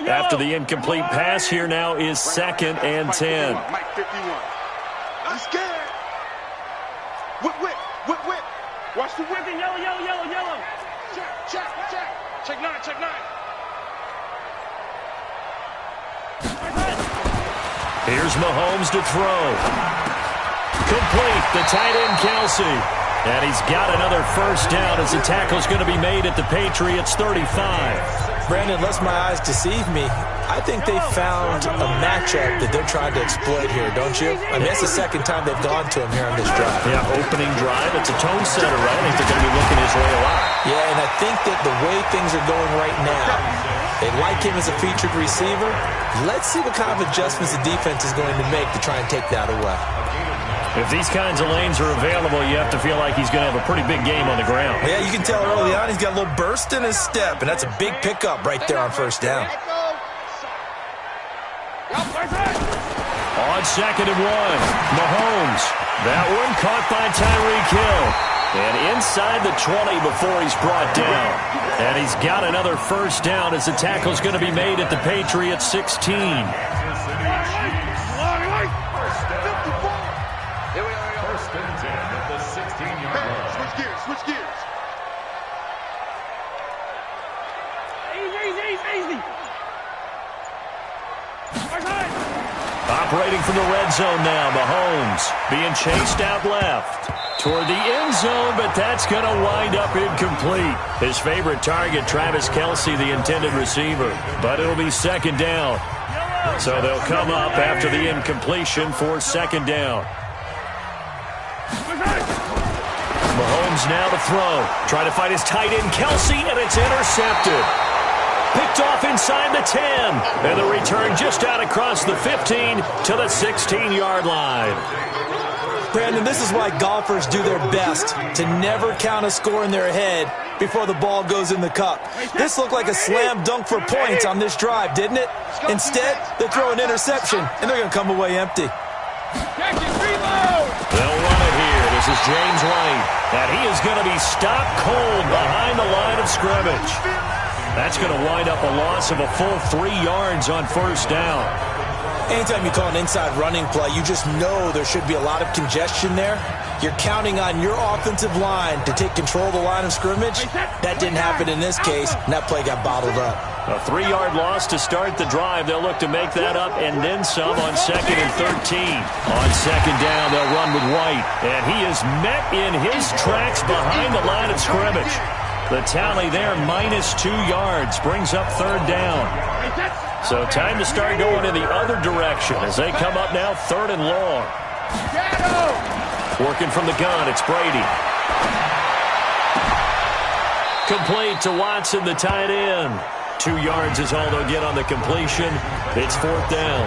After the incomplete pass, here now is 2nd and 10. Mike 51. I'm scared. Whip. Watch the whip. Yellow. Check. Check 9. Here's Mahomes to throw. Complete, the tight end Kelsey. And he's got another first down as the tackle's going to be made at the Patriots 35. Brandon, lest my eyes deceive me, I think they found a matchup that they're trying to exploit here, don't you? I mean, it's the second time they've gone to him here on this drive. Yeah, opening drive. It's a tone setter, right? I think they're going to be looking his way a lot. Yeah, and I think that the way things are going right now, they like him as a featured receiver. Let's see what kind of adjustments the defense is going to make to try and take that away. If these kinds of lanes are available, you have to feel like he's going to have a pretty big game on the ground. Yeah, you can tell early on he's got a little burst in his step, and that's a big pickup right there on first down. On 2nd and 1, Mahomes. That one caught by Tyreek Hill. And inside the 20 before he's brought down. And he's got another first down as the tackle's going to be made at the Patriots 16. Switch gears. Easy. Operating from the red zone now, Mahomes being chased out left toward the end zone, but that's going to wind up incomplete. His favorite target, Travis Kelce, the intended receiver, but it'll be 2nd down. So they'll come up after the incompletion for 2nd down. Mahomes now to throw. Trying to find his tight end, Kelce, and it's intercepted. Picked off inside the 10. And the return just out across the 15 to the 16-yard line. Brandon, this is why golfers do their best to never count a score in their head before the ball goes in the cup. This looked like a slam dunk for points on this drive, didn't it? Instead, they throw an interception, and they're going to come away empty. They'll run it here. This is James White. And he is going to be stopped cold behind the line of scrimmage. That's going to wind up a loss of a full 3 yards on first down. Anytime you call an inside running play, you just know there should be a lot of congestion there. You're counting on your offensive line to take control of the line of scrimmage. That didn't happen in this case, and that play got bottled up. A 3-yard loss to start the drive. They'll look to make that up and then some on 2nd and 13. On 2nd down, they'll run with White. And he is met in his tracks behind the line of scrimmage. The tally there, -2 yards, brings up 3rd down. So time to start going in the other direction as they come up now 3rd and long. Working from the gun, it's Brady. Complete to Watson, the tight end. 2 yards is all they'll get on the completion. It's 4th down.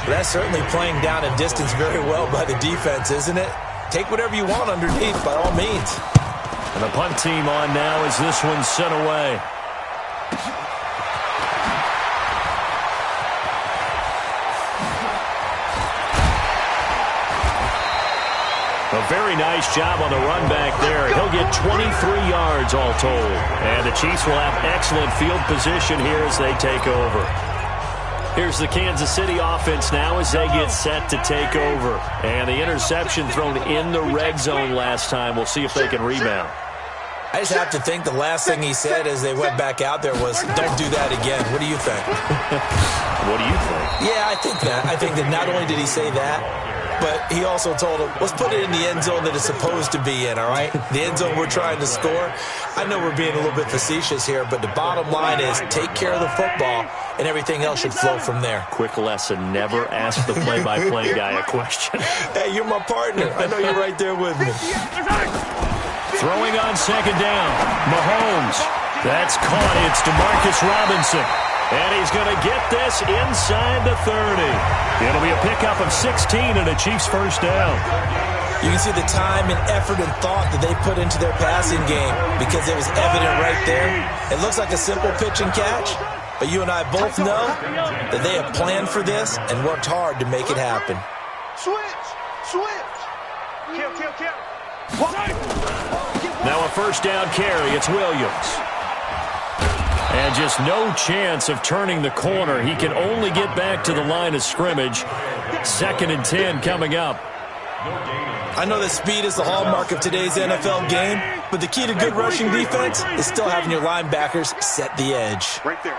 That's certainly playing down a distance very well by the defense, isn't it? Take whatever you want underneath, by all means. And the punt team on now as this one's sent away. A very nice job on the run back there. He'll get 23 yards all told. And the Chiefs will have excellent field position here as they take over. Here's the Kansas City offense now as they get set to take over. And the interception thrown in the red zone last time. We'll see if they can rebound. I just have to think the last thing he said as they went back out there was, don't do that again. What do you think? What do you think? Yeah, I think that. I think that not only did he say that, but he also told him, let's put it in the end zone that it's supposed to be in, all right? The end zone we're trying to score. I know we're being a little bit facetious here, but the bottom line is take care of the football, and everything else should flow from there. Quick lesson, never ask the play-by-play guy a question. Hey, you're my partner. I know you're right there with me. Throwing on 2nd down, Mahomes. That's caught. It's DeMarcus Robinson. And he's going to get this inside the 30. It'll be a pickup of 16 and a Chiefs first down. You can see the time and effort and thought that they put into their passing game because it was evident right there. It looks like a simple pitch and catch, but you and I both know that they have planned for this and worked hard to make it happen. Switch. Kill. Now a first down carry. It's Williams. And just no chance of turning the corner. He can only get back to the line of scrimmage. 2nd and 10 coming up. I know that speed is the hallmark of today's NFL game, but the key to good rushing defense is still having your linebackers set the edge. Right there.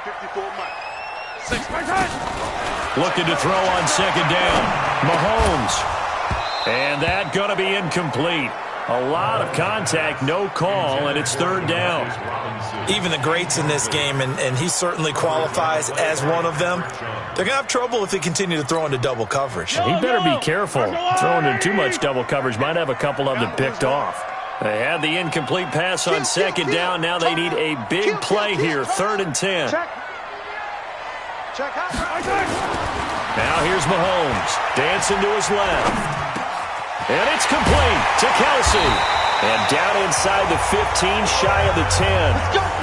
54 miles. 6 Looking to throw on 2nd down. Mahomes. And that going to be incomplete. A lot of contact, no call, and it's 3rd down. Even the greats in this game, and he certainly qualifies as one of them, they're going to have trouble if they continue to throw into double coverage. He better be careful. Throwing into too much double coverage might have a couple of them picked off. They had the incomplete pass on 2nd down. Now they need a big play here, 3rd and 10. Now here's Mahomes, dancing to his left. And it's complete to Kelsey. And down inside the 15, shy of the 10.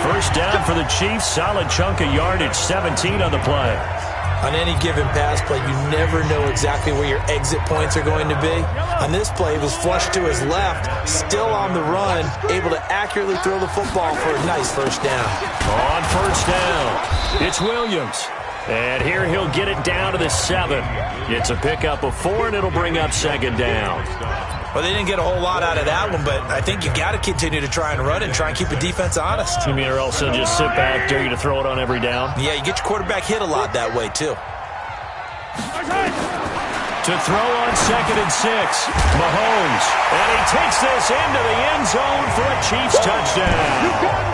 1st down for the Chiefs. Solid chunk of yardage, 17 on the play. On any given pass play, you never know exactly where your exit points are going to be. On this play, he was flushed to his left, still on the run, able to accurately throw the football for a nice 1st down. On 1st down, it's Williams. And here he'll get it down to the 7. It's a pickup of 4, and it'll bring up 2nd down. Well, they didn't get a whole lot out of that one, but I think you got to continue to try and run and try and keep the defense honest. You mean or else they'll just sit back, dare you to throw it on every down? Yeah, you get your quarterback hit a lot that way, too. To throw on 2nd and 6, Mahomes. And he takes this into the end zone for a Chiefs touchdown.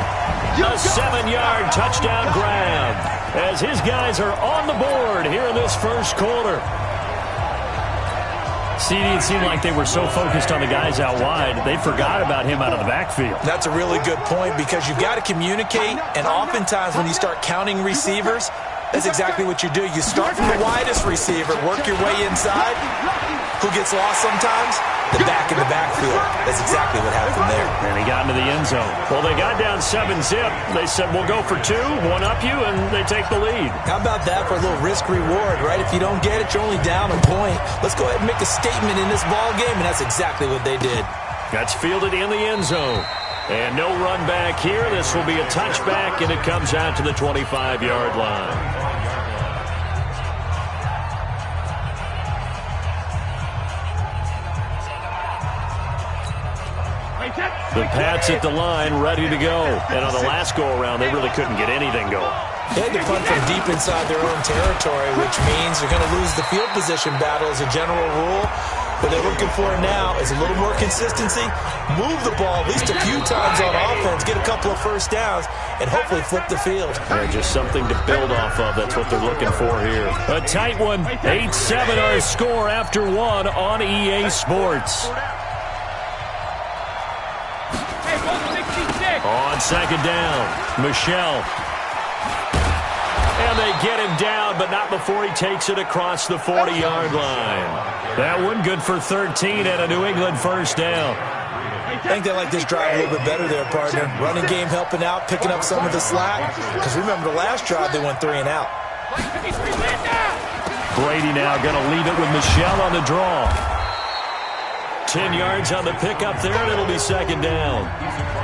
A 7-yard touchdown grab as his guys are on the board here in this 1st quarter. CD, it seemed like they were so focused on the guys out wide, they forgot about him out of the backfield. That's a really good point because you've got to communicate, and oftentimes when you start counting receivers, that's exactly what you do. You start from the widest receiver, work your way inside. Who gets lost sometimes? The back in the backfield. That's exactly what happened there. And he got into the end zone. Well, they got down 7-zip. They said, we'll go for 2, one up you, and they take the lead. How about that for a little risk-reward, right? If you don't get it, you're only down a point. Let's go ahead and make a statement in this ball game, and that's exactly what they did. That's fielded in the end zone. And no run back here. This will be a touchback, and it comes out to the 25-yard line. The Pats at the line, ready to go. And on the last go-around, they really couldn't get anything going. They had to punt from deep inside their own territory, which means they're going to lose the field position battle as a general rule. What they're looking for now is a little more consistency, move the ball at least a few times on offense, get a couple of 1st downs, and hopefully flip the field. Yeah, just something to build off of. That's what they're looking for here. A tight one, 8-7 our score after 1 on EA Sports. On 2nd down, Michelle. And they get him down, but not before he takes it across the 40-yard line. That one good for 13 and a New England 1st down. I think they like this drive a little bit better there, partner. Running game helping out, picking up some of the slack. Because remember, the last drive they went 3 and out. Brady now going to lead it with Michelle on the draw. 10 yards on the pickup there, and it'll be 2nd down.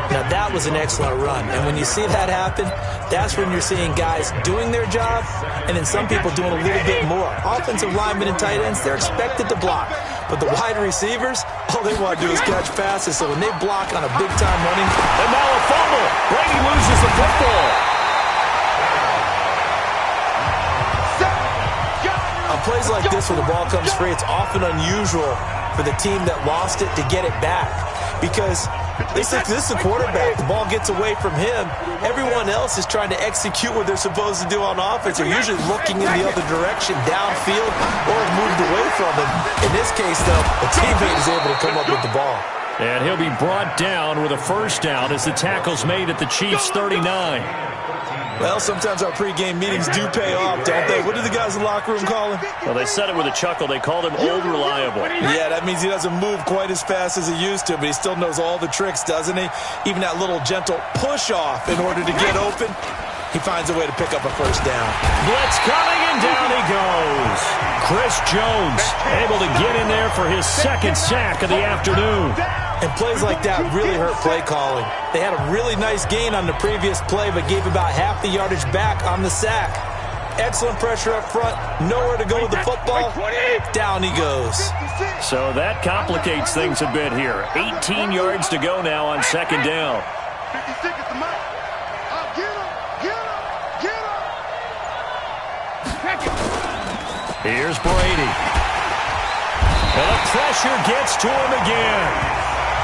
Now, that was an excellent run. And when you see that happen, that's when you're seeing guys doing their job and then some people doing a little bit more. Offensive linemen and tight ends, they're expected to block. But the wide receivers, all they want to do is catch passes. So when they block on a big-time running... And now a fumble. Brady loses the football. On plays like this where the ball comes free, it's often unusual for the team that lost it to get it back. Because this is the quarterback. The ball gets away from him. Everyone else is trying to execute what they're supposed to do on offense. They're usually looking in the other direction, downfield, or moved away from him. In this case, though, the teammate is able to come up with the ball. And he'll be brought down with a 1st down as the tackle's made at the Chiefs' 39. Well, sometimes our pregame meetings do pay off, don't they? What do the guys in the locker room call him? Well, they said it with a chuckle. They called him Old Reliable. Yeah, that means he doesn't move quite as fast as he used to, but he still knows all the tricks, doesn't he? Even that little gentle push-off in order to get open, he finds a way to pick up a 1st down. Blitz coming, and down he goes. Chris Jones able to get in there for his 2nd sack of the afternoon. And plays like that really hurt play calling. They had a really nice gain on the previous play, but gave about half the yardage back on the sack. Excellent pressure up front. Nowhere to go with the football. Down he goes. So that complicates things a bit here. 18 yards to go now on second down. 56 is the mark. Get him. Here's Brady. And the pressure gets to him again.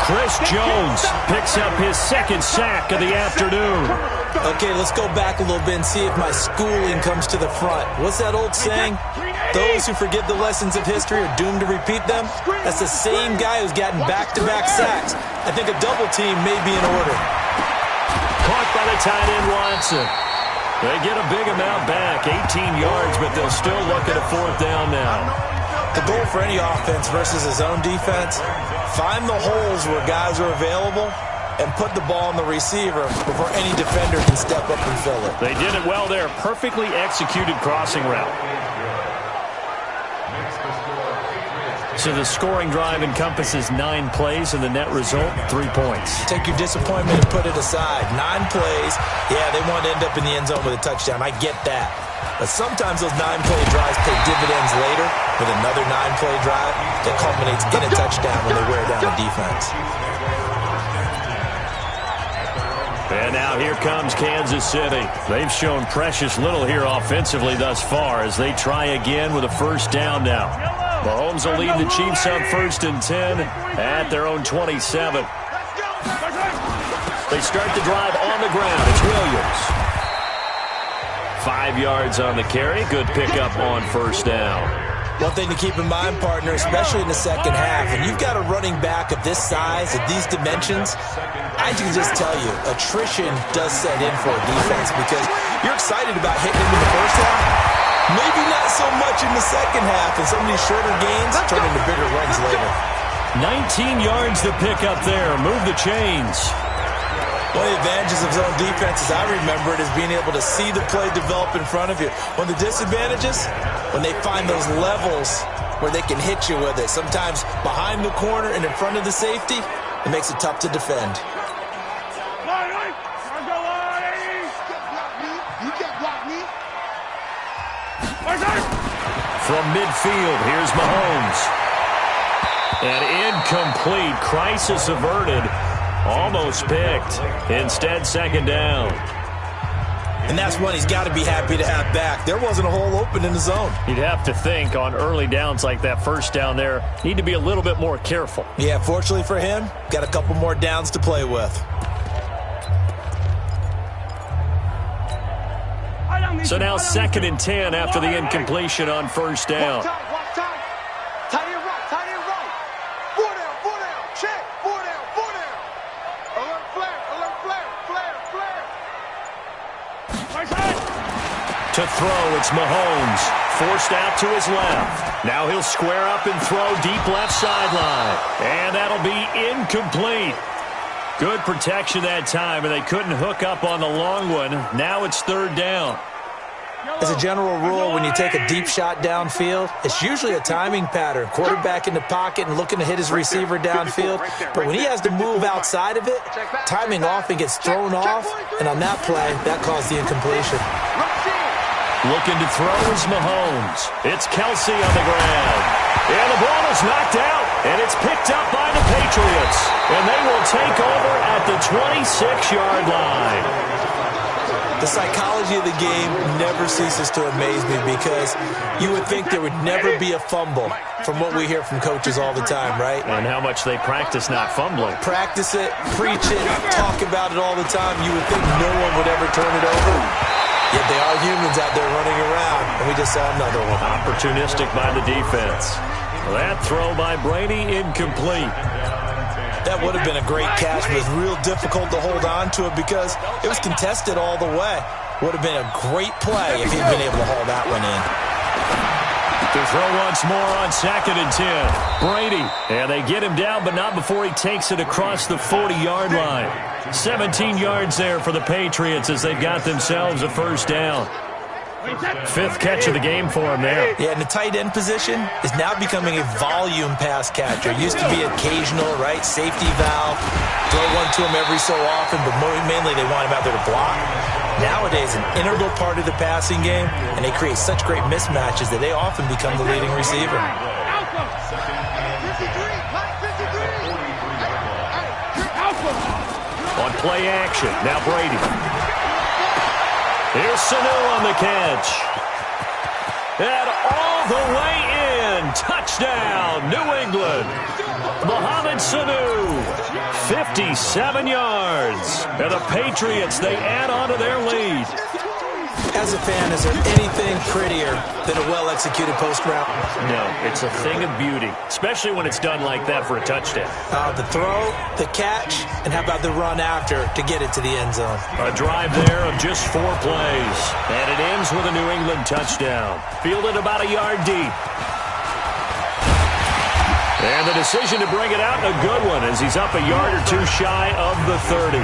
Chris Jones picks up his second sack of the afternoon. Okay, let's go back a little bit and see if my schooling comes to the front. What's that old saying? Those who forget the lessons of history are doomed to repeat them. That's the same guy who's gotten back-to-back sacks. I think a double team may be in order. Caught by the tight end Watson. They get a big amount back, 18 yards, but they'll still look at a fourth down now. The goal for any offense versus his own defense, find the holes where guys are available and put the ball on the receiver before any defender can step up and fill it. They did it well there. Perfectly executed crossing route. So the scoring drive encompasses 9 plays, and the net result, 3 points. Take your disappointment and put it aside. 9 plays. Yeah, they want to end up in the end zone with a touchdown. I get that. But sometimes those 9-play drives pay dividends later with another 9-play drive that culminates in a touchdown when they wear down the defense. And now here comes Kansas City. They've shown precious little here offensively thus far as they try again with a first down now. Mahomes will lead the Chiefs up 1st and 10 at their own 27. They start the drive on the ground. It's Williams. 5 yards on the carry. Good pickup on first down. One thing to keep in mind, partner, especially in the second half, when you've got a running back of this size, of these dimensions, I can just tell you, attrition does set in for a defense because you're excited about hitting him in the first half. Maybe not so much in the second half, and some of these shorter gains turn into bigger runs later. 19 yards to pick up there. Move the chains. One of the advantages of zone defense, as I remember it, is being able to see the play develop in front of you. One of the disadvantages, when they find those levels where they can hit you with it, sometimes behind the corner and in front of the safety, it makes it tough to defend. From midfield, here's Mahomes. And incomplete. Crisis averted. Almost picked. Instead, second down. And that's one he's got to be happy to have back. There wasn't a hole open in the zone. You'd have to think on early downs like that first down there, need to be a little bit more careful. Yeah, fortunately for him, got a couple more downs to play with. So now 2nd and 10 after the incompletion on first down. To throw, it's Mahomes. Forced out to his left. Now he'll square up and throw deep left sideline. And that'll be incomplete. Good protection that time, and they couldn't hook up on the long one. Now it's 3rd down. As a general rule, when you take a deep shot downfield, it's usually a timing pattern. Quarterback in the pocket and looking to hit his receiver downfield. But when he has to move outside of it, timing often gets thrown off. And on that play, that caused the incompletion. Looking to throw is Mahomes. It's Kelsey on the ground. And the ball is knocked out. And it's picked up by the Patriots. And they will take over at the 26-yard line. The psychology of the game never ceases to amaze me because you would think there would never be a fumble from what we hear from coaches all the time, right? And how much they practice not fumbling. Practice it, preach it, talk about it all the time. You would think no one would ever turn it over. Yet they are humans out there running around, and we just saw another one. Opportunistic by the defense. That throw by Brady incomplete. That would have been a great catch, but it was real difficult to hold on to it because it was contested all the way. Would have been a great play if he'd been able to haul that one in. To throw once more on 2nd and 10. Brady, and they get him down, but not before he takes it across the 40-yard line. 17 yards there for the Patriots as they've got themselves a first down. Fifth catch of the game for him there. Yeah, and the tight end position is now becoming a volume pass catcher. Used to be occasional, right? Safety valve. Throw one to him every so often, but mainly they want him out there to block. Nowadays, an integral part of the passing game, and they create such great mismatches that they often become the leading receiver. On play action, now Brady. Here's Sanu on the catch. And all the way in. Touchdown, New England. Mohamed Sanu, 57 yards. And the Patriots, they add on to their lead. As a fan, is there anything prettier than a well-executed post route? No, it's a thing of beauty, especially when it's done like that for a touchdown. The throw, the catch, and how about the run after to get it to the end zone? A drive there of just 4 plays, and it ends with a New England touchdown. Fielded about a yard deep. And the decision to bring it out, a good one, as he's up a yard or 2 shy of the 30.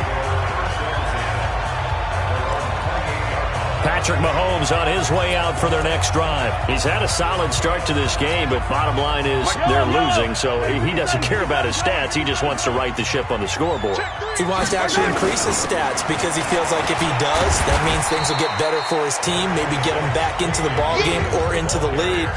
Patrick Mahomes on his way out for their next drive. He's had a solid start to this game, but bottom line is they're losing, so he doesn't care about his stats. He just wants to right the ship on the scoreboard. He wants to actually increase his stats because he feels like if he does, that means things will get better for his team, maybe get him back into the ball game or into the lead.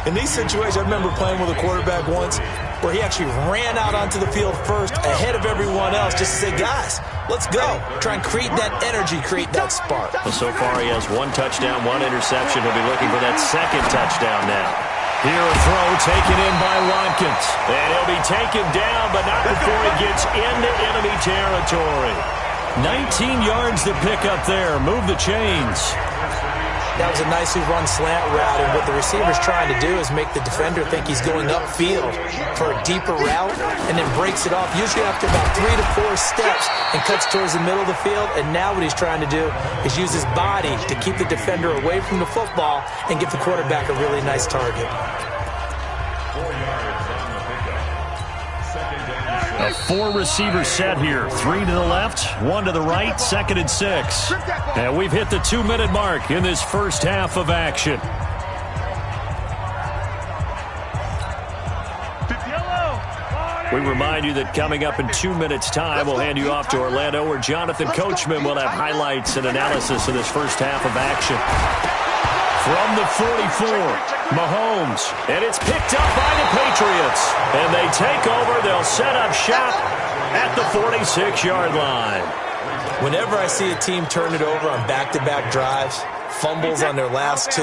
In these situations, I remember playing with a quarterback once where he actually ran out onto the field first ahead of everyone else just to say, guys, let's go. Try and create that energy, create that spark. Well, so far he has 1 touchdown, 1 interception. He'll be looking for that second touchdown now. Here a throw taken in by Watkins. And he'll be taken down, but not before he gets into enemy territory. 19 yards to pick up there. Move the chains. That was a nicely run slant route, and what the receiver's trying to do is make the defender think he's going upfield for a deeper route and then breaks it off, usually after about 3 to 4 steps, and cuts towards the middle of the field. And now what he's trying to do is use his body to keep the defender away from the football and give the quarterback a really nice target. A 4-receiver set here. 3 to the left, 1 to the right, 2nd and 6. And we've hit the 2-minute mark in this first half of action. We remind you that coming up in 2 minutes' time, we'll hand you off to Orlando, where Jonathan Coachman will have highlights and analysis of this first half of action. From the 44, Mahomes, and it's picked up by the Patriots. And they take over. They'll set up shop at the 46-yard line. Whenever I see a team turn it over on back-to-back drives, fumbles on their last 2,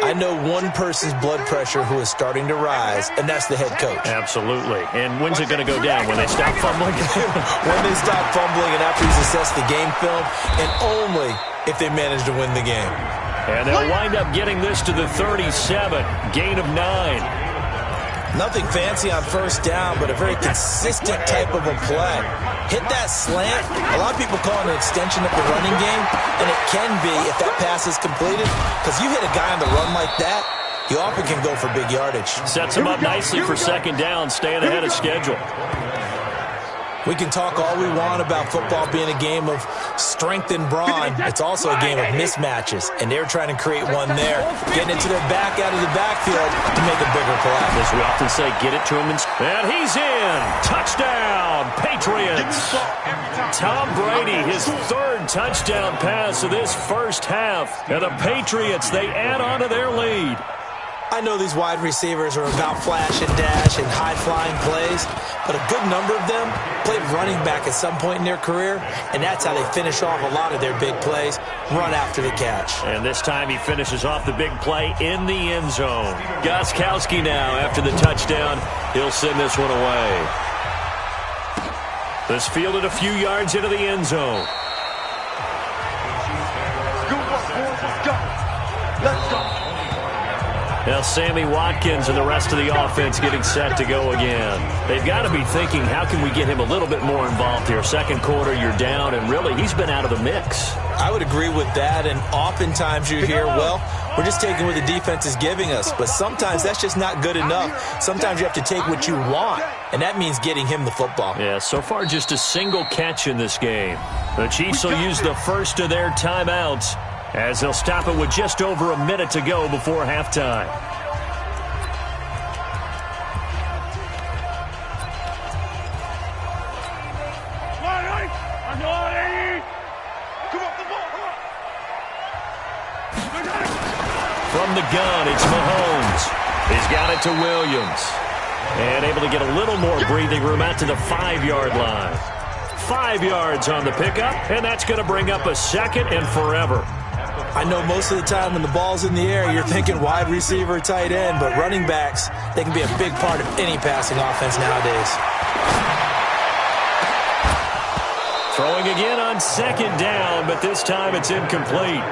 I know one person's blood pressure who is starting to rise, and that's the head coach. Absolutely. And when's it going to go down? When they stop fumbling? When they stop fumbling and after he's assessed the game film, and only if they manage to win the game. And they'll wind up getting this to the 37, gain of 9. Nothing fancy on first down, but a very consistent type of a play. Hit that slant. A lot of people call it an extension of the running game, and it can be if that pass is completed, because you hit a guy on the run like that, you often can go for big yardage. Sets him up nicely for 2nd down, staying ahead of schedule. We can talk all we want about football being a game of strength and brawn. It's also a game of mismatches, and they're trying to create one there, getting it to their back out of the backfield to make a bigger play. As we often say, get it to him. And he's in. Touchdown, Patriots. Tom Brady, his 3rd touchdown pass of this first half. And the Patriots, they add on to their lead. I know these wide receivers are about flash and dash and high-flying plays, but a good number of them played running back at some point in their career, and that's how they finish off a lot of their big plays, run after the catch. And this time he finishes off the big play in the end zone. Gostkowski now, after the touchdown, he'll send this one away. This fielded a few yards into the end zone. Let's go. Now Sammy Watkins and the rest of the offense getting set to go again. They've got to be thinking, how can we get him a little bit more involved here? 2nd quarter, you're down, and really, he's been out of the mix. I would agree with that, and oftentimes you hear, well, we're just taking what the defense is giving us, but sometimes that's just not good enough. Sometimes you have to take what you want, and that means getting him the football. Yeah, so far just a single catch in this game. The Chiefs will use the first of their timeouts as they'll stop it with just over a minute to go before halftime. From the gun, it's Mahomes. He's got it to Williams. And able to get a little more breathing room out to the 5-yard line. 5 yards on the pickup, and that's going to bring up a second and forever. I know most of the time when the ball's in the air, you're thinking wide receiver, tight end, but running backs, they can be a big part of any passing offense nowadays. Throwing again on second down, but this time it's incomplete.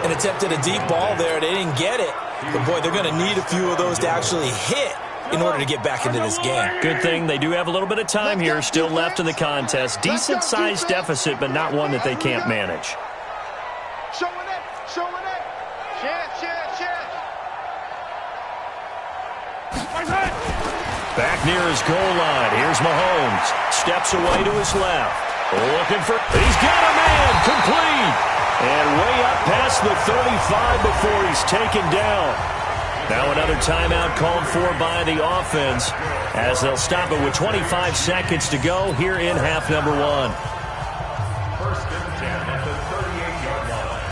An attempt at a deep ball there. They didn't get it. But, boy, they're going to need a few of those to actually hit in order to get back into this game. Good thing they do have a little bit of time here still left in the contest. Decent-sized deficit, but not one that they can't manage. Back near his goal line. Here's Mahomes. Steps away to his left. Looking for... He's got a man. Complete. And way up past the 35 before he's taken down. Now another timeout called for by the offense as they'll stop it with 25 seconds to go here in half number 1. First and 10 at the 38-yard line.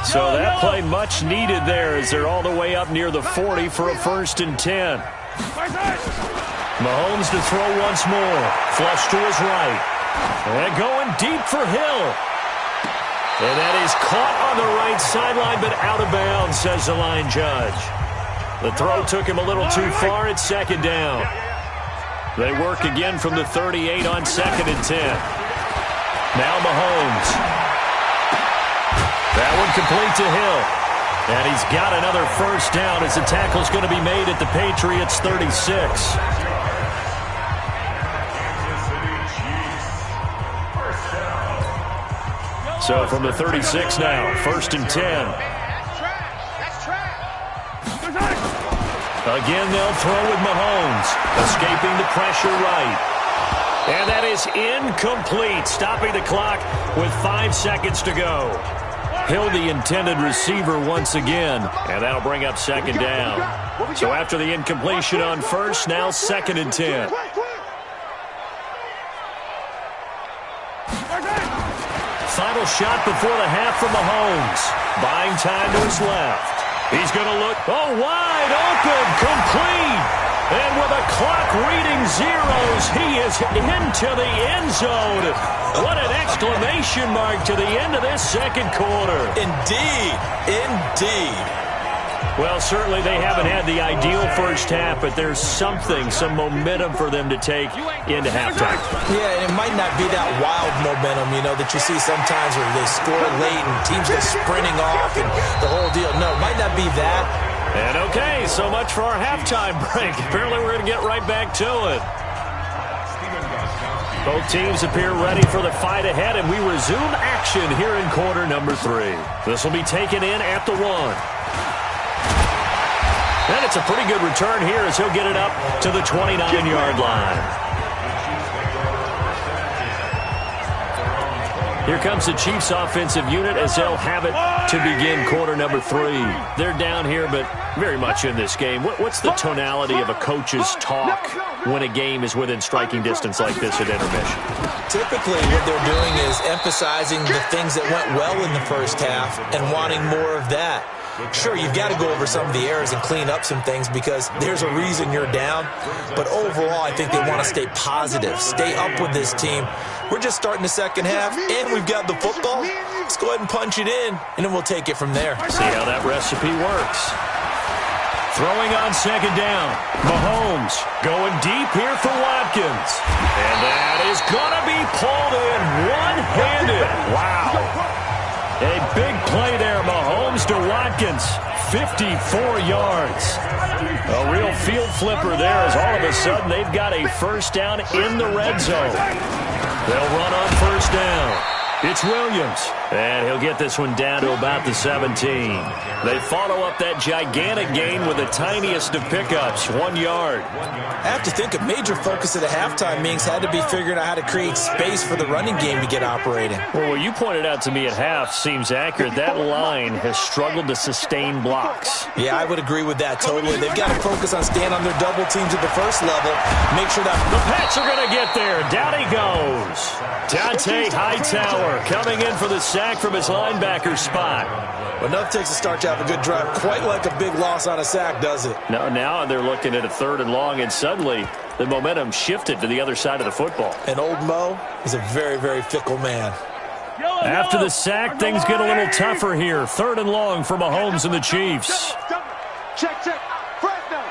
So that play much needed there as they're all the way up near the 40 for a first and 10. Mahomes to throw once more. Flush to his right. And going deep for Hill. And that is caught on the right sideline, but out of bounds, says the line judge. The throw took him a little too far at second down. They work again from the 38 on second and 10. Now Mahomes. That one complete to Hill. And he's got another first down as the tackle's going to be made at the Patriots' 36. So from the 36 now, first and 10. Again, they'll throw with Mahomes, escaping the pressure right. And that is incomplete, stopping the clock with 5 seconds to go. Hill, the intended receiver once again, and that'll bring up second down. So after the incompletion on first, now second and 10. Final shot before the half from Mahomes. Buying time to his left. He's going to look, wide open, complete. And with a clock reading zeros, he is into the end zone. What an exclamation mark to the end of this second quarter. Indeed. Well, certainly they haven't had the ideal first half, but there's some momentum for them to take into halftime. Yeah, and it might not be that wild momentum, that you see sometimes where they score late and teams go sprinting off and the whole deal. No, it might not be that. And okay, so much for our halftime break. Apparently we're going to get right back to it. Both teams appear ready for the fight ahead, and we resume action here in quarter number 3. This will be taken in at the 1. And it's a pretty good return here as he'll get it up to the 29-yard line. Here comes the Chiefs offensive unit as they'll have it to begin quarter number 3. They're down here, but very much in this game. What's the tonality of a coach's talk when a game is within striking distance like this at intermission? Typically, what they're doing is emphasizing the things that went well in the first half and wanting more of that. Sure, you've got to go over some of the errors and clean up some things because there's a reason you're down. But overall, I think they want to stay positive, stay up with this team. We're just starting the second half, and we've got the football. Let's go ahead and punch it in, and then we'll take it from there. See how that recipe works. Throwing on second down. Mahomes going deep here for Watkins. And that is going to be pulled in one-handed. Wow. A big play there, Mahomes to Watkins, 54 yards. A real field flipper there as all of a sudden they've got a first down in the red zone. They'll run on first down. It's Williams. And he'll get this one down to about the 17. They follow up that gigantic gain with the tiniest of pickups, 1 yard. I have to think a major focus at the halftime meetings had to be figuring out how to create space for the running game to get operating. Well, what you pointed out to me at half seems accurate. That line has struggled to sustain blocks. Yeah, I would agree with that totally. They've got to focus on staying on their double teams at the first level. Make sure that the Pats are going to get there. Down he goes. Dante Hightower coming in for the sack from his linebacker spot. Enough takes to start to have a good drive. Quite like a big loss on a sack, does it? No, now they're looking at a 3rd and long, and suddenly the momentum shifted to the other side of the football. And old Mo is a very, very fickle man. After the sack, things get a little tougher here. 3rd and long for Mahomes and the Chiefs. Check. Fresno.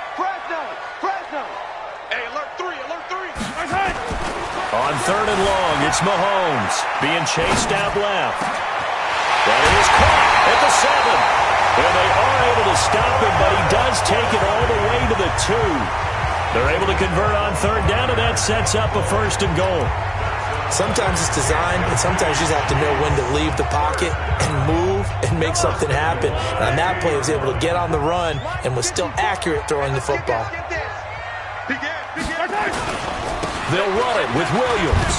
Hey, alert 3. On 3rd and long, it's Mahomes being chased out left. That is caught at the 7. And they are able to stop him, but he does take it all the way to the 2. They're able to convert on 3rd down, and that sets up a 1st and goal. Sometimes it's designed, and sometimes you just have to know when to leave the pocket and move and make something happen. And on that play, he was able to get on the run and was still accurate throwing the football. They'll run it with Williams.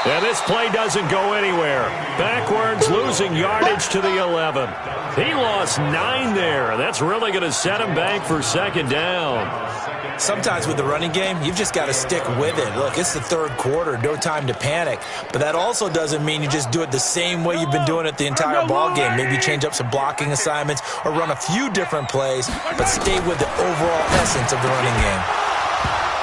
And this play doesn't go anywhere. Backwards, losing yardage to the 11. He lost 9 there. That's really going to set him back for 2nd down. Sometimes with the running game, you've just got to stick with it. Look, it's the 3rd quarter, no time to panic. But that also doesn't mean you just do it the same way you've been doing it the entire ball game. Maybe change up some blocking assignments or run a few different plays, but stay with the overall essence of the running game.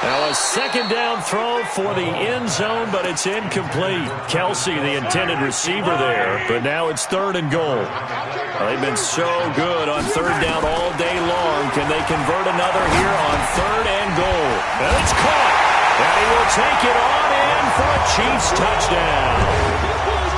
Now a 2nd down throw for the end zone, but it's incomplete. Kelsey, the intended receiver there, but now it's 3rd and goal. They've been so good on 3rd down all day long. Can they convert another here on 3rd and goal? And it's caught, and he will take it on in for a Chiefs touchdown.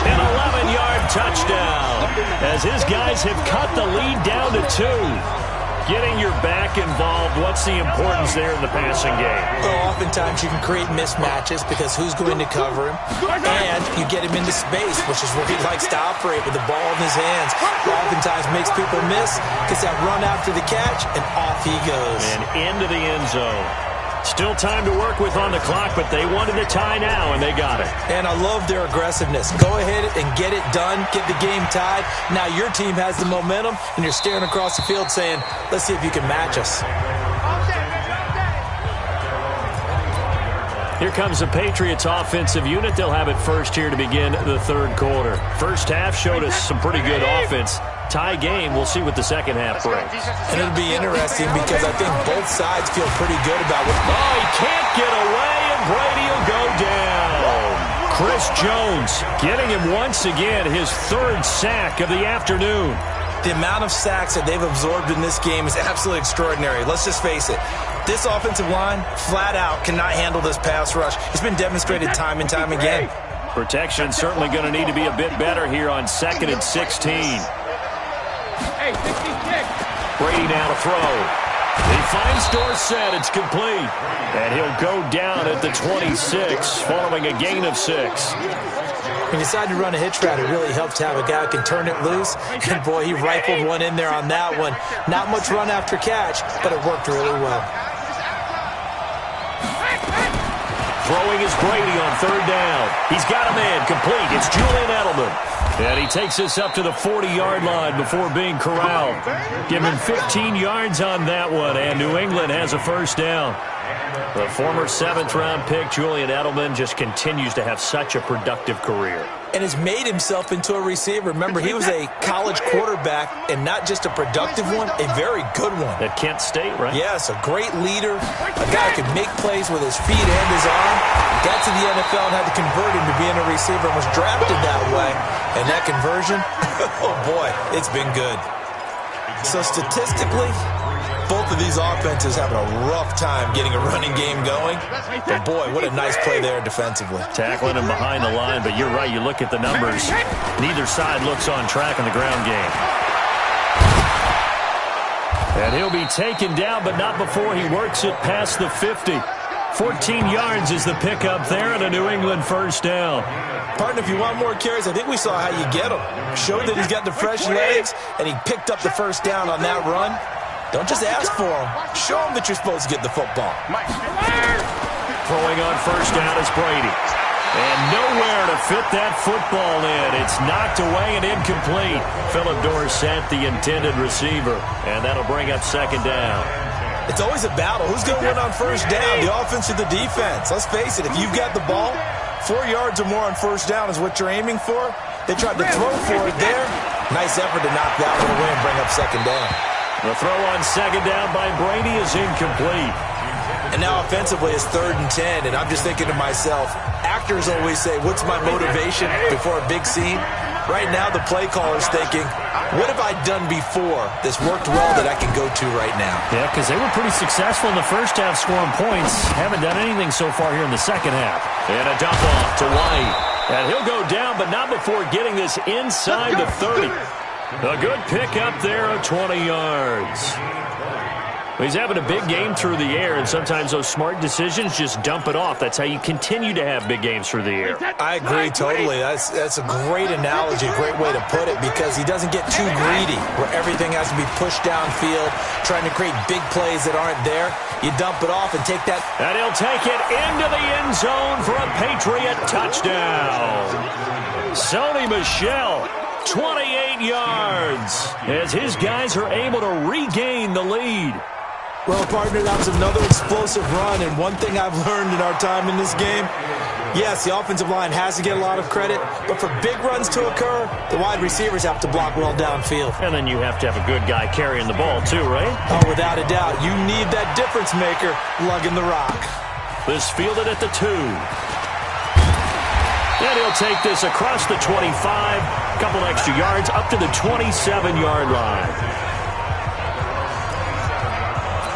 An 11-yard touchdown as his guys have cut the lead down to 2. Getting your back involved, what's the importance there in the passing game? Well, oftentimes you can create mismatches because who's going to cover him? And you get him into space, which is where he likes to operate with the ball in his hands. Oftentimes makes people miss, gets that run after the catch, and off he goes. And into the end zone. Still time to work with on the clock, but they wanted a tie now, and they got it. And I love their aggressiveness. Go ahead and get it done, get the game tied. Now your team has the momentum, and you're staring across the field saying, let's see if you can match us. Here comes the Patriots offensive unit. They'll have it first here to begin the 3rd quarter. First half showed us some pretty good offense. Tie game, we'll see what the second half brings. And it'll be interesting because I think both sides feel pretty good about what... Oh, he can't get away, and Brady will go down. Chris Jones getting him once again, his 3rd sack of the afternoon. The amount of sacks that they've absorbed in this game is absolutely extraordinary. Let's just face it. This offensive line, flat out, cannot handle this pass rush. It's been demonstrated time and time again. Protection certainly going to need to be a bit better here on 2nd and 16. Brady now to throw. He finds Dorsett. It's complete. And he'll go down at the 26, following a gain of 6. When you decide to run a hitch route, it really helps to have a guy who can turn it loose. And, boy, he rifled one in there on that one. Not much run after catch, but it worked really well. Throwing is Brady on 3rd down. He's got a man complete. It's Julian Edelman. And he takes us up to the 40-yard line before being corralled. Give him 15 yards on that one, and New England has a 1st down. The former 7th-round pick, Julian Edelman, just continues to have such a productive career. And has made himself into a receiver. Remember, he was a college quarterback, and not just a productive one, a very good one. At Kent State, right? Yes, a great leader, a guy who could make plays with his feet and his arm. Got to the NFL and had to convert him to being a receiver and was drafted that way. And that conversion, oh boy, it's been good. So statistically, both of these offenses having a rough time getting a running game going. But, boy, what a nice play there defensively. Tackling him behind the line, but you're right. You look at the numbers. Neither side looks on track in the ground game. And he'll be taken down, but not before he works it past the 50. 14 yards is the pickup there and a New England 1st down. Partner, if you want more carries, I think we saw how you get them. Showed that he's got the fresh legs, and he picked up the first down on that run. Don't just ask for him. Show him that you're supposed to get the football. Throwing on first down is Brady. And nowhere to fit that football in. It's knocked away and incomplete. Philip Dorsett, the intended receiver. And that'll bring up second down. It's always a battle. Who's going to win on first down, the offense or the defense? Let's face it, if you've got the ball, 4 yards or more on first down is what you're aiming for. They tried to throw for it there. Nice effort to knock that one away and bring up second down. The throw on second down by Brady is incomplete. And now offensively it's 3rd and 10, and I'm just thinking to myself, actors always say, what's my motivation before a big scene? Right now the play caller's thinking, what have I done before that's worked well that I can go to right now? Yeah, because they were pretty successful in the first half scoring points. Haven't done anything so far here in the second half. And a dump off to White. And he'll go down, but not before getting this inside the 30. A good pick up there of 20 yards. He's having a big game through the air, and sometimes those smart decisions just dump it off. That's how you continue to have big games through the air. I agree totally. That's a great analogy, a great way to put it, because he doesn't get too greedy where everything has to be pushed downfield, trying to create big plays that aren't there. You dump it off and take that. And he'll take it into the end zone for a Patriot touchdown. Sony Michel, 28 yards, as his guys are able to regain the lead. Well, partner, that was another explosive run, and one thing I've learned in our time in this game, yes, the offensive line has to get a lot of credit, but for big runs to occur, the wide receivers have to block well downfield. And then you have to have a good guy carrying the ball too, right? Oh, without a doubt. You need that difference maker lugging the rock. This fielded at the 2. And he'll take this across the 25, a couple extra yards, up to the 27-yard line.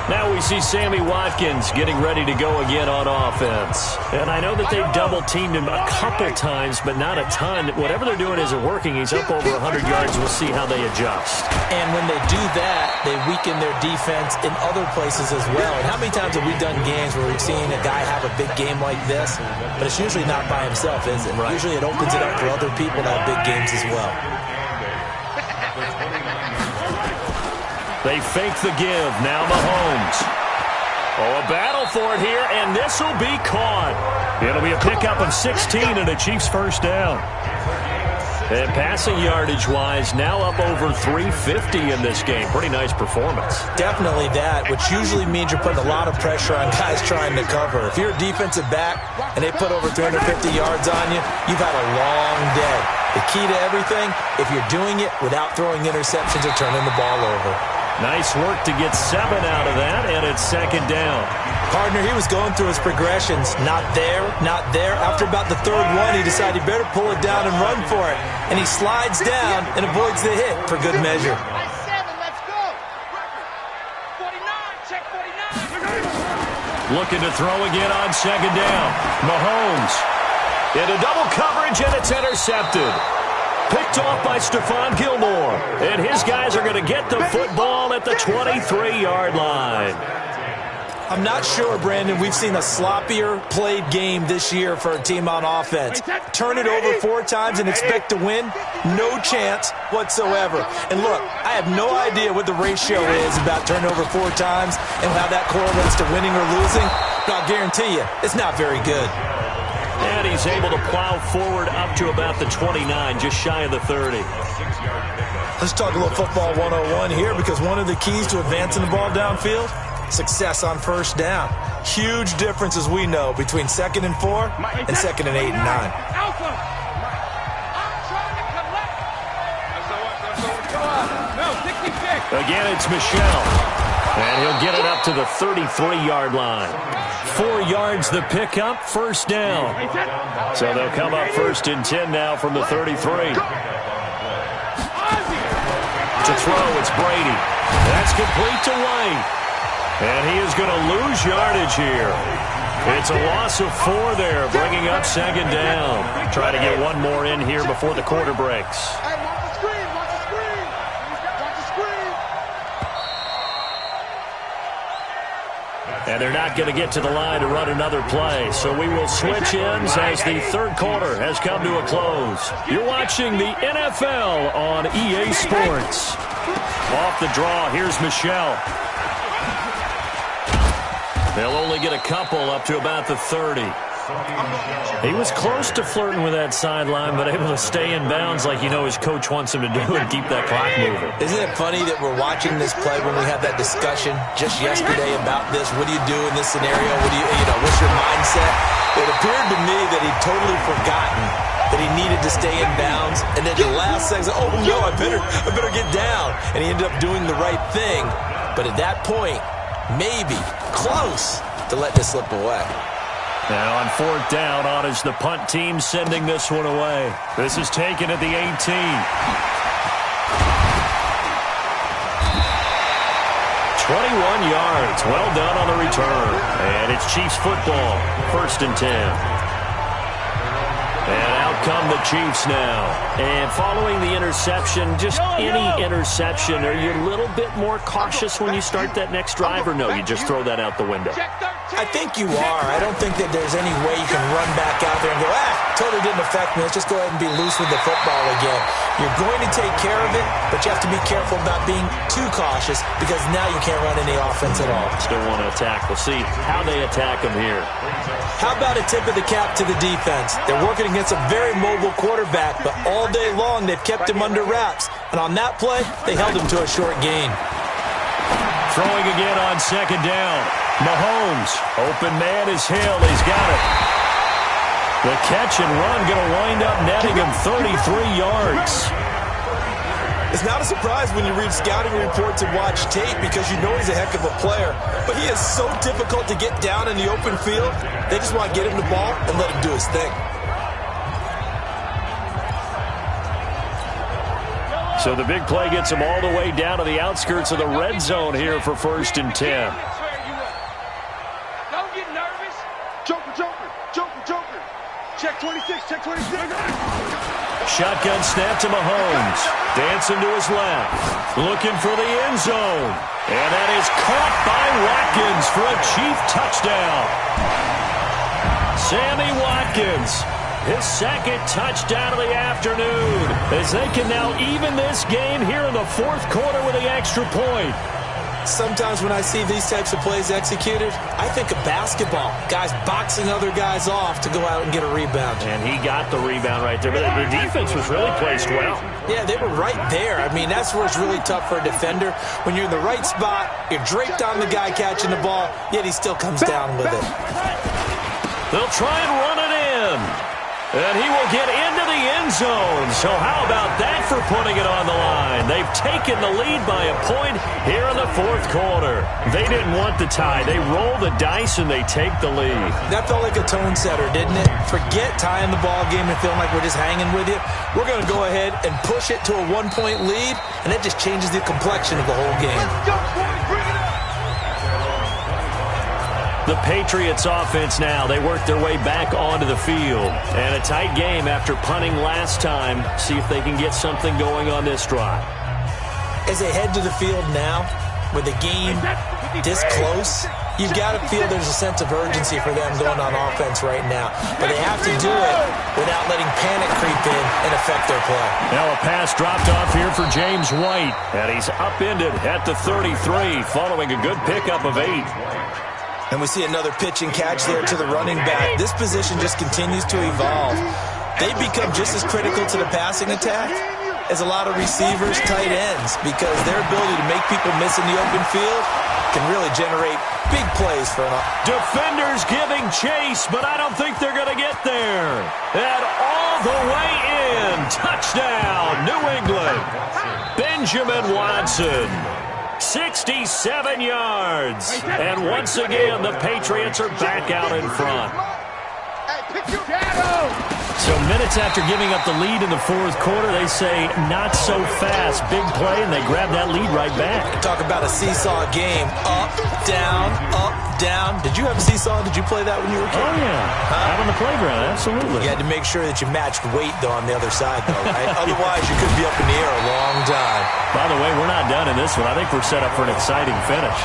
Now we see Sammy Watkins getting ready to go again on offense. And I know that they've double-teamed him a couple times, but not a ton. Whatever they're doing isn't working. He's up over 100 yards. We'll see how they adjust. And when they do that, they weaken their defense in other places as well. And how many times have we done games where we've seen a guy have a big game like this? But it's usually not by himself, is it? Right. Usually it opens it up for other people to have big games as well. They fake the give. Now Mahomes. Oh, a battle for it here, and this will be caught. It'll be a pickup of 16 and a Chiefs first down. And passing yardage-wise, now up over 350 in this game. Pretty nice performance. Definitely that, which usually means you're putting a lot of pressure on guys trying to cover. If you're a defensive back and they put over 350 yards on you, you've had a long day. The key to everything, if you're doing it without throwing interceptions or turning the ball over. Nice work to get 7 out of that, and it's second down. Partner, he was going through his progressions. Not there, not there. After about the 3rd one, he decided he better pull it down and run for it. And he slides down and avoids the hit for good measure. Let's go. 49, check 49. Looking to throw again on second down. Mahomes into double coverage, and it's intercepted. Picked off by Stephon Gilmore. And his guys are going to get the football at the 23-yard line. I'm not sure, Brandon, we've seen a sloppier played game this year for a team on offense. Turn it over 4 times and expect to win? No chance whatsoever. And look, I have no idea what the ratio is about turnover 4 times and how that correlates to winning or losing, but I'll guarantee you, it's not very good. And he's able to plow forward up to about the 29, just shy of the 30. Let's talk a little football 101 here, because one of the keys to advancing the ball downfield, success on first down. Huge difference, as we know, between 2nd and 4 and 2nd and 8 and 9. Alpha, I'm trying to collect. No, 66. Again, it's Michel. And he'll get it up to the 33-yard line. 4 yards the pickup, first down. So they'll come up 1st and 10 now from the 33. To throw, it's Brady. That's complete to White. And he is going to lose yardage here. It's a loss of 4 there, bringing up second down. Try to get one more in here before the quarter breaks. Hey, watch the screen, watch the screen. Watch the screen. And they're not going to get to the line to run another play. So we will switch ends as the third quarter has come to a close. You're watching the NFL on EA Sports. Off the draw, here's Michel. They'll only get a couple up to about the 30. He was close to flirting with that sideline, but able to stay in bounds like his coach wants him to do and keep that clock moving. Isn't it funny that we're watching this play when we had that discussion just yesterday about this? What do you do in this scenario? What's your mindset? It appeared to me that he'd totally forgotten that he needed to stay in bounds, and then the last second, oh no, I better get down. And he ended up doing the right thing. But at that point, maybe close to let this slip away. Now on fourth down, on is the punt team sending this one away. This is taken at the 18. 21 yards. Well done on the return. And it's Chiefs football. 1st and 10. And out come the Chiefs now. And following the interception, just any interception, are you a little bit more cautious when you start that next drive, or no, you just throw that out the window? I think you are. I don't think that there's any way you can run back out there and go, totally didn't affect me. Let's just go ahead and be loose with the football again. You're going to take care of it, but you have to be careful about being too cautious because now you can't run any offense at all. Still want to attack. We'll see how they attack them here. How about a tip of the cap to the defense? They're working against a very mobile quarterback, but all day long they've kept him under wraps. And on that play, they held him to a short gain. Throwing again on 2nd down. Mahomes, open man is Hill. He's got it. The catch and run going to wind up netting him 33 yards. It's not a surprise when you read scouting reports and watch tape because you know he's a heck of a player. But he is so difficult to get down in the open field. They just want to get him the ball and let him do his thing. So the big play gets him all the way down to the outskirts of the red zone here for 1st and 10. Don't get nervous. Joker. Check 26, check 26. Shotgun snap to Mahomes. Dancing to his left. Looking for the end zone. And that is caught by Watkins for a Chief touchdown. Sammy Watkins. His 2nd touchdown of the afternoon as they can now even this game here in the 4th quarter with the extra point. Sometimes when I see these types of plays executed, I think of basketball. Guys boxing other guys off to go out and get a rebound. And he got the rebound right there. But the defense was really placed well. Yeah, they were right there. I mean, that's where it's really tough for a defender. When you're in the right spot, you're draped on the guy catching the ball, yet he still comes down with it. They'll try and run it in. And he will get into the end zone. So how about that for putting it on the line? They've taken the lead by a point here in the 4th quarter. They didn't want the tie. They roll the dice and they take the lead. That felt like a tone setter, didn't it? Forget tying the ball game and feeling like we're just hanging with you. We're going to go ahead and push it to a 1-point lead, and that just changes the complexion of the whole game. The Patriots offense now, they work their way back onto the field. And a tight game after punting last time. See if they can get something going on this drive. As they head to the field now, with the game this close, you've got to feel there's a sense of urgency for them going on offense right now. But they have to do it without letting panic creep in and affect their play. Now a pass dropped off here for James White. And he's upended at the 33 following a good pickup of 8. And we see another pitch and catch there to the running back. This position just continues to evolve. They become just as critical to the passing attack as a lot of receivers, tight ends, because their ability to make people miss in the open field can really generate big plays for an offense. Defenders giving chase, but I don't think they're going to get there. And all the way in. Touchdown, New England. Benjamin Watson. 67 yards. And once again, the Patriots are back out in front. So minutes after giving up the lead in the 4th quarter, they say not so fast. Big play, and they grab that lead right back. Talk about a seesaw game. Up, down, up, down. Did you have a seesaw? Did you play that when you were a kid? Oh, yeah. Out on the playground, absolutely. You had to make sure that you matched weight, though, on the other side, though, right? Otherwise, you could be up in the air a long time. By the way, we're not done in this one. I think we're set up for an exciting finish.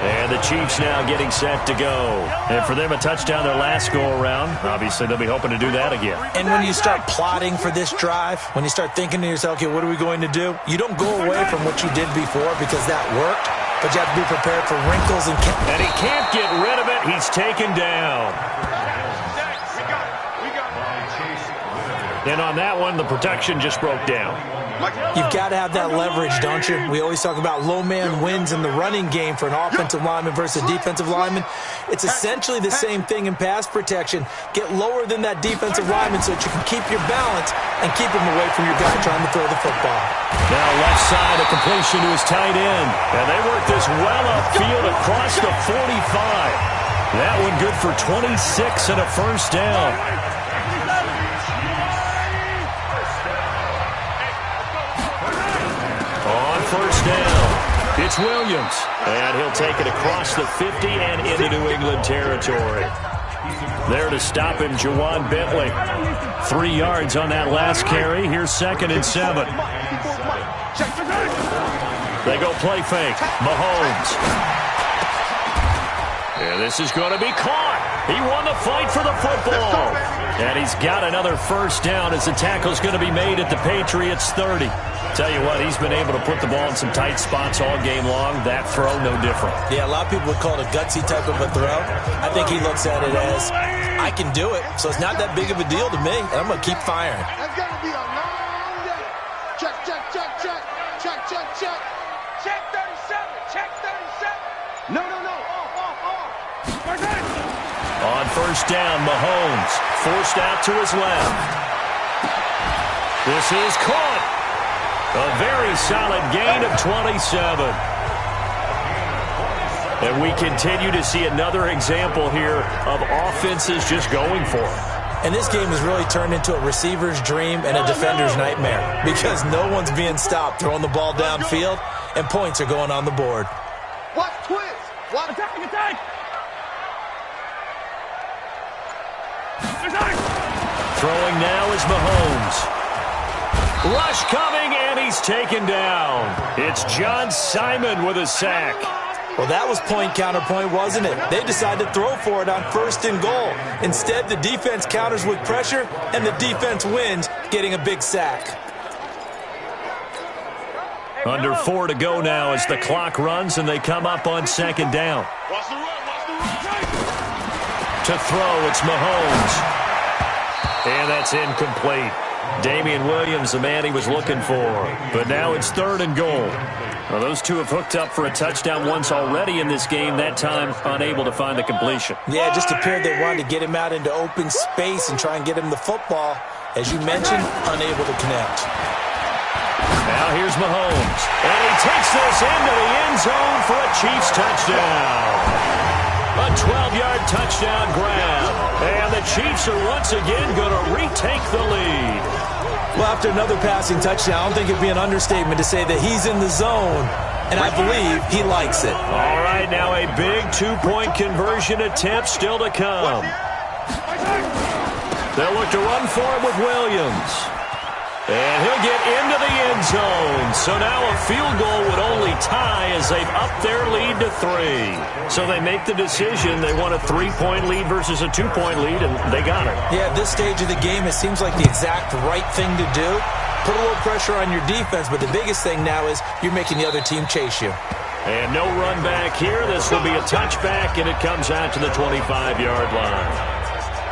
And the Chiefs now getting set to go. And for them, a touchdown their last go-around. Obviously, they'll be hoping to do that again. And when you start plotting for this drive, when you start thinking to yourself, okay, what are we going to do? You don't go away from what you did before because that worked, but you have to be prepared for wrinkles and... And he can't get rid of it. He's taken down. And on that one, the protection just broke down. You've got to have that leverage, don't you? We always talk about low man wins in the running game for an offensive lineman versus a defensive lineman. It's essentially the same thing in pass protection. Get lower than that defensive lineman so that you can keep your balance and keep him away from your guy trying to throw the football. Now left side, a completion to his tight end. And they work this well upfield across the 45. That one good for 26 and a first down. First down. It's Williams. And he'll take it across the 50 and into New England territory. There to stop him, Juwan Bentley. 3 yards on that last carry. Here's 2nd and 7. They go play fake. Mahomes. And this is going to be caught. He won the fight for the football. And he's got another first down as the tackle's going to be made at the Patriots 30. Tell you what, he's been able to put the ball in some tight spots all game long. That throw, no different. Yeah, a lot of people would call it a gutsy type of a throw. I think he looks at it as, I can do it, so it's not that big of a deal to me, and I'm going to keep firing. That's got to be a long day. Check, check, check, check. Check, check, check. Check 37. Check 37. No. On first down, Mahomes forced out to his left. This is caught. A very solid gain of 27. And we continue to see another example here of offenses just going for it. And this game has really turned into a receiver's dream and a defender's nightmare because no one's being stopped throwing the ball downfield, and points are going on the board. What twist? What attack? Throwing now is Mahomes. Rush coming, and he's taken down. It's John Simon with a sack. Well, that was point counterpoint, wasn't it? They decided to throw for it on 1st and goal. Instead, the defense counters with pressure, and the defense wins, getting a big sack. Under 4 to go now as the clock runs, and they come up on 2nd down. To throw, it's Mahomes. And that's incomplete. Damian Williams, the man he was looking for. But now it's 3rd and goal. Well, those two have hooked up for a touchdown once already in this game, that time unable to find the completion. Yeah, it just appeared they wanted to get him out into open space and try and get him the football. As you mentioned, unable to connect. Now here's Mahomes. And he takes this into the end zone for a Chiefs touchdown. A 12-yard touchdown grab. And the Chiefs are once again going to retake the lead. Well, after another passing touchdown, I don't think it'd be an understatement to say that he's in the zone, and I believe he likes it. All right, now a big 2-point conversion attempt still to come. They'll look to run for it with Williams. And he'll get into the end zone. So now a field goal would only tie as they've upped their lead to 3. So they make the decision. They want a 3-point lead versus a 2-point lead, and they got it. Yeah, at this stage of the game, it seems like the exact right thing to do. Put a little pressure on your defense, but the biggest thing now is you're making the other team chase you. And no run back here. This will be a touchback, and it comes out to the 25-yard line.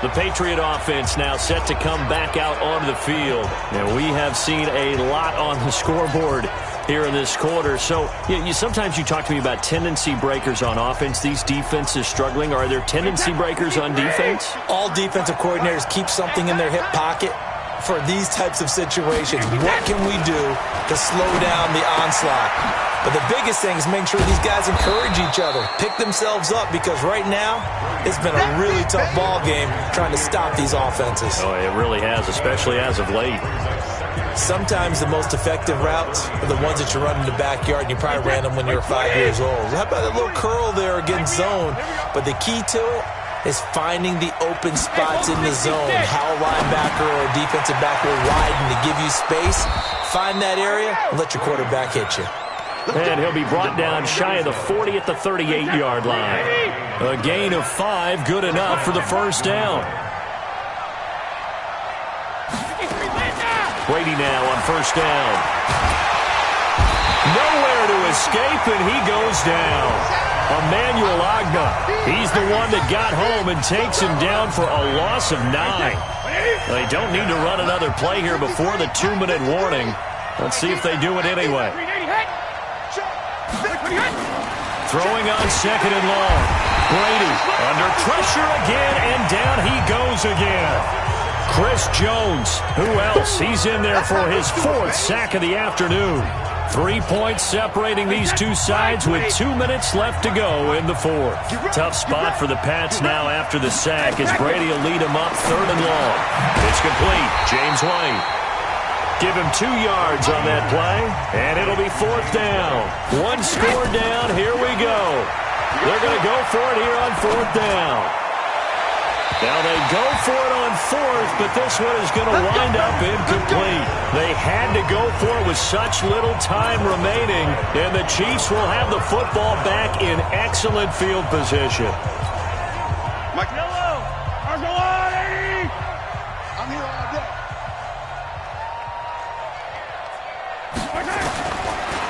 The Patriot offense now set to come back out onto the field. And we have seen a lot on the scoreboard here in this quarter. So sometimes you talk to me about tendency breakers on offense. These defenses struggling. Are there tendency breakers on defense? All defensive coordinators keep something in their hip pocket for these types of situations. What can we do to slow down the onslaught? But the biggest thing is making sure these guys encourage each other, pick themselves up, because right now it's been a really tough ball game trying to stop these offenses. Oh, it really has, especially as of late. Sometimes the most effective routes are the ones that you run in the backyard, and you probably ran them when you were 5 years old. How about a little curl there against zone? But the key to it is finding the open spots in the zone. How a linebacker or a defensive back will widen to give you space. Find that area and let your quarterback hit you. And he'll be brought down shy of the 40 at the 38-yard line. A gain of 5, good enough for the first down. Brady now on first down. Nowhere to escape, and he goes down. Emmanuel Agna, he's the one that got home and takes him down for a loss of 9. They don't need to run another play here before the 2-minute warning. Let's see if they do it anyway. Throwing on second and long. Brady under pressure again, and down he goes again. Chris Jones, who else? He's in there for his 4th sack of the afternoon. 3 points separating these two sides with 2 minutes left to go in the 4th. Tough spot for the Pats now after the sack as Brady will lead him up 3rd and long. It's complete. James White. Give him 2 yards on that play, and it'll be 4th down. 1 score down. Here we go. They're going to go for it here on 4th down. Now they go for it on 4th, but this one is going to wind up incomplete. They had to go for it with such little time remaining, and the Chiefs will have the football back in excellent field position. Mike Yellow, I'm here all day.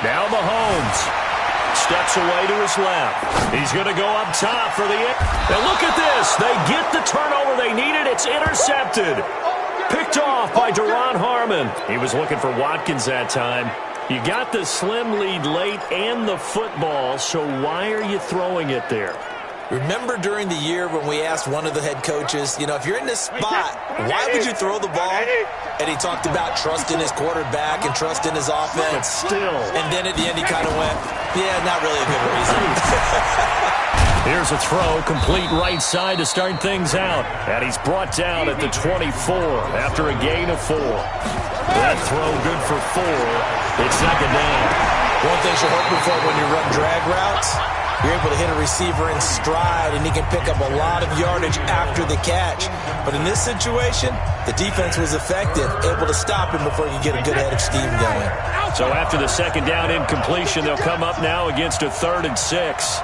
Now Mahomes steps away to his left. He's going to go up top for the... And look at this. They get the turnover they needed. It's intercepted. Picked off by Duron Harmon. He was looking for Watkins that time. You got the slim lead late and the football, so why are you throwing it there? Remember during the year when we asked one of the head coaches, you know, if you're in this spot, why would you throw the ball? And he talked about trusting his quarterback and trusting his offense. But still. And then at the end he kind of went, yeah, not really a good reason. Here's a throw, complete right side to start things out. And he's brought down at the 24 after a gain of 4. That throw good for 4. It's second down. One thing you're hoping for when you run drag routes, you're able to hit a receiver in stride, and he can pick up a lot of yardage after the catch. But in this situation, the defense was effective, able to stop him before he could get a good head of steam going. So after the second down incompletion, they'll come up now against a 3rd and 6.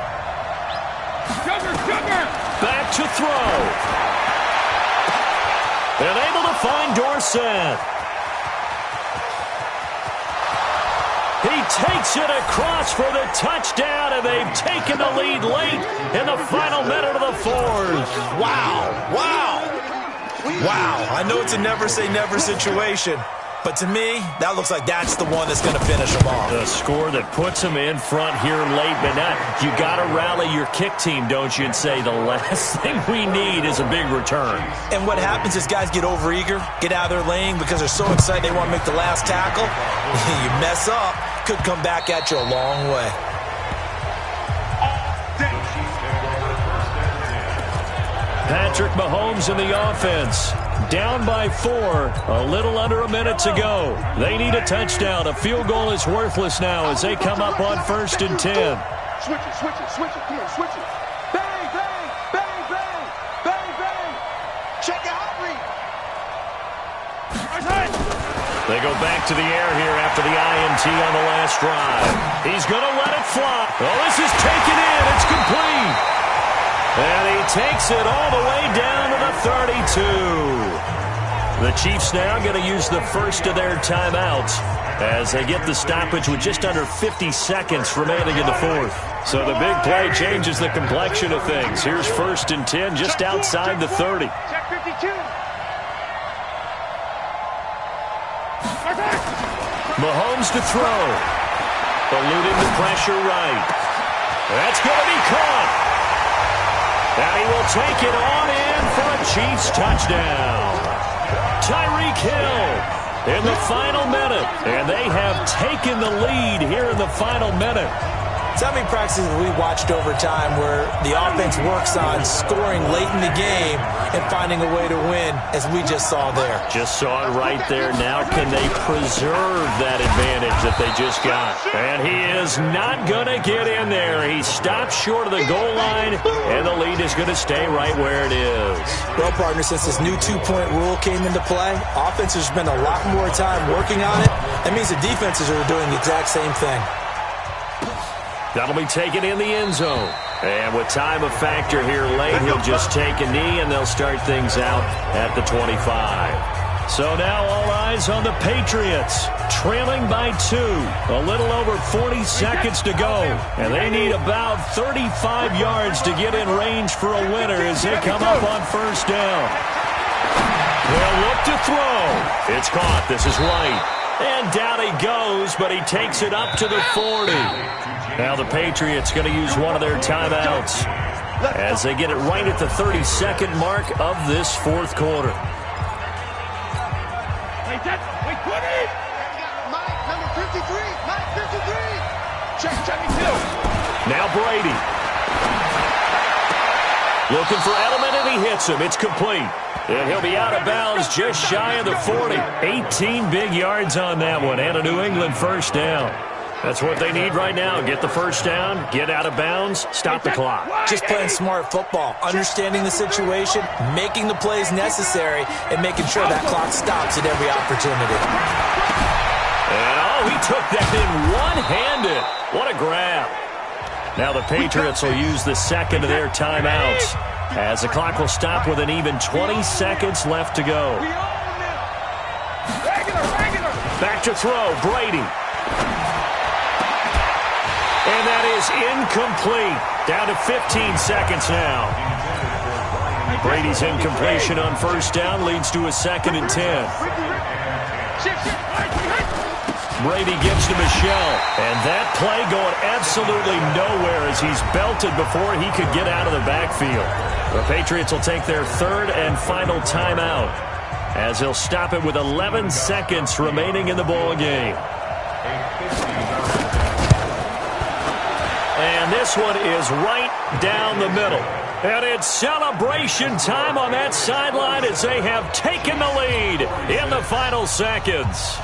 Back to throw. And able to find Dorsett. He takes it across for the touchdown, and they've taken the lead late in the final minute of the 4th. Wow. I know it's a never-say-never situation, but to me, that looks like that's the one that's going to finish them off. The score that puts them in front here late, but not. You got to rally your kick team, don't you, and say the last thing we need is a big return. And what happens is guys get overeager, get out of their lane because they're so excited they want to make the last tackle. You mess up, could come back at you a long way. Patrick Mahomes in the offense. Down by 4, a little under a minute to go. They need a touchdown. A field goal is worthless now as they come up on 1st and 10. Switch it. Come on, switch it. Bang, bang, bang, bang, bang, bang. Check out read. They go back to the air here after the INT on the last drive. He's going to let it fly. Oh, this is taken in. It's complete. And he takes it all the way down to the 32. The Chiefs now going to use the first of their timeouts as they get the stoppage with just under 50 seconds remaining in the 4th. So the big play changes the complexion of things. Here's 1st and 10 just outside the 30. Check 52. Mahomes to throw. Eluding the pressure right. That's going to be caught. And he will take it on in for a Chiefs touchdown. Tyreek Hill in the final minute. And they have taken the lead here in the final minute. So how many practices have we watched over time where the offense works on scoring late in the game and finding a way to win, as we just saw there? Just saw it right there. Now can they preserve that advantage that they just got? And he is not going to get in there. He stops short of the goal line, and the lead is going to stay right where it is. Well, partner, since this new two-point rule came into play, offenses spend a lot more time working on it. That means the defenses are doing the exact same thing. That'll be taken in the end zone. And with time a factor here late, he'll just take a knee, and they'll start things out at the 25. So now all eyes on the Patriots, trailing by 2. A little over 40 seconds to go. And they need about 35 yards to get in range for a winner as they come up on first down. They'll look to throw. It's caught. This is White. And down he goes, but he takes it up to the 40. Now the Patriots going to use one of their timeouts as they get it right at the 32nd mark of this fourth quarter. Wait, 20. Mike, number 53. Mike, 53. Check me too. Now Brady. Looking for Edelman, and he hits him. It's complete. And he'll be out of bounds just shy of the 40. 18 big yards on that one, and a New England first down. That's what they need right now. Get the first down, get out of bounds, stop the clock. Just playing smart football, understanding the situation, making the plays necessary, and making sure that clock stops at every opportunity. And, he took that in one-handed. What a grab. Now the Patriots will use the second of their timeouts as the clock will stop with an even 20 seconds left to go. Back to throw, Brady. And that is incomplete. Down to 15 seconds now. Brady's incompletion on first down leads to a 2nd and 10. Brady gives to Michel, and that play going absolutely nowhere as he's belted before he could get out of the backfield. The Patriots will take their third and final timeout as they'll stop it with 11 seconds remaining in the ball game. And this one is right down the middle. And it's celebration time on that sideline as they have taken the lead in the final seconds.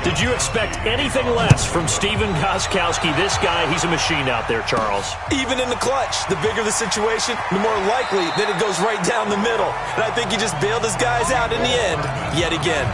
Did you expect anything less from Stephen Gostkowski? This guy, he's a machine out there, Charles. Even in the clutch, the bigger the situation, the more likely that it goes right down the middle. And I think he just bailed his guys out in the end, yet again.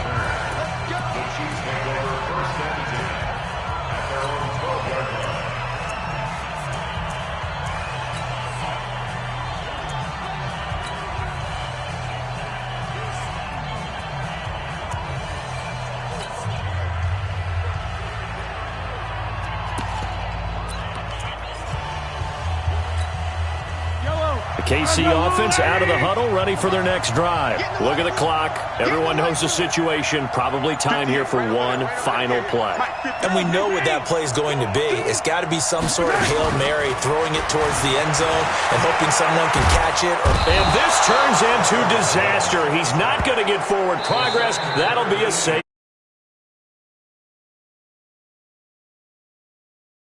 KC offense out of the huddle, ready for their next drive. Look at the clock. Everyone knows the situation. Probably time here for one final play. And we know what that play is going to be. It's got to be some sort of Hail Mary, throwing it towards the end zone and hoping someone can catch it. And this turns into disaster. He's not going to get forward progress. That'll be a safe.